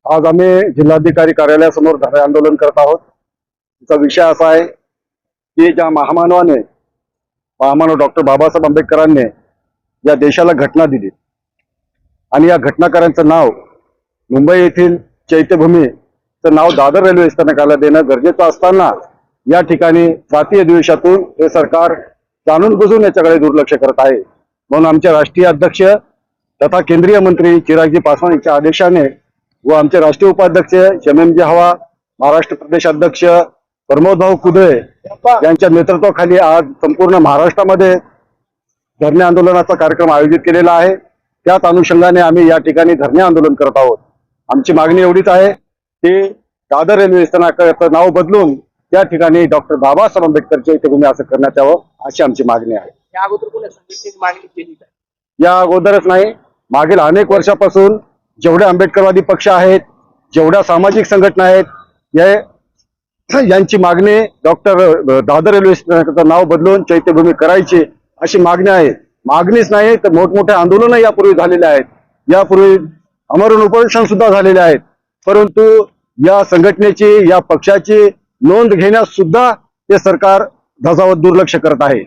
आज आम्ही जिल्हाधिकारी कार्यालयासमोर धरणे आंदोलन करत आहोत। त्याचा विषय असा आहे की ज्या महामानव डॉक्टर बाबासाहेब आंबेडकरांनी या देशाला घटना दिली आणि या घटनाकारांचं नाव मुंबई येथील चैत्यभूमीचं नाव दादर रेल्वे स्थानकाला देणं गरजेचं असताना या ठिकाणी जातीय द्वेषातून हे सरकार जाणून बुजून याच्याकडे दुर्लक्ष करत आहे। म्हणून आमचे राष्ट्रीय अध्यक्ष तथा केंद्रीय मंत्री चिरागजी पासवान यांच्या आदेशाने व आमचे राष्ट्रीय उपाध्यक्ष शमीमजी हवा, महाराष्ट्र प्रदेश अध्यक्ष प्रमोदभाऊ कुदळे यांच्या नेतृत्वाखाली आज संपूर्ण महाराष्ट्रामध्ये धरणे आंदोलनाचा कार्यक्रम आयोजित केलेला आहे। त्याच अनुषंगाने आम्ही या ठिकाणी धरणे आंदोलन करत आहोत। आमची मागणी एवढीच आहे की दादर रेल्वे स्थानकाचं नाव बदलून त्या ठिकाणी डॉक्टर बाबासाहेब आंबेडकर चैत्यभूमी असं करण्यात यावं अशी आमची मागणी आहे। या अगोदर कोणी संघटनेने मागणी केली का? या अगोदरच नाही, मागील अनेक वर्षापासून जेवढे आंबेडकरवादी पक्ष आहेत, जेवढ्या सामाजिक संघटना आहेत, यांची मागणी डॉक्टर दादर रेल्वे स्थानकाचं नाव बदलून चैत्यभूमी करायची अशी मागणी आहे। मागणीच नाही तर मोठमोठे आंदोलन यापूर्वी झालेले आहेत, यापूर्वी आमरण उपोषण सुद्धा झालेले आहेत, परंतु या संघटनेची या पक्षाची नोंद घेण्यास सुद्धा ते सरकार धजावत दुर्लक्ष करत आहे।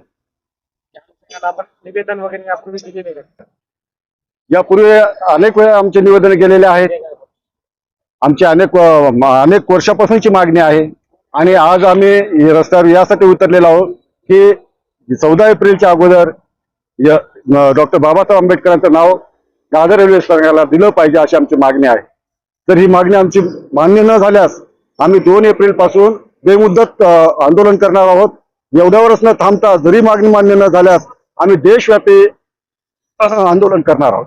आपण निवेदन वगैरे यापूर्वी दिलेले का? यापूर्वी अनेक वेळा आमचे निवेदन गेलेले आहेत। आमची अनेक वर्षापासूनची मागणी आहे आणि आज आम्ही रस्त्यावर यासाठी उतरलेलो आहोत की 14 एप्रिलच्या अगोदर डॉक्टर बाबासाहेब आंबेडकरांचं नाव दादर रेल्वे स्थानकाला दिलं पाहिजे अशी आमची मागणी आहे। तर ही मागणी आमची मान्य न झाल्यास आम्ही 2 एप्रिल पासून बेमुदत आंदोलन करणार आहोत। एवढ्यावरच न थांबता जरी मागणी मान्य न झाल्यास आम्ही देशव्यापी आंदोलन करणार आहोत।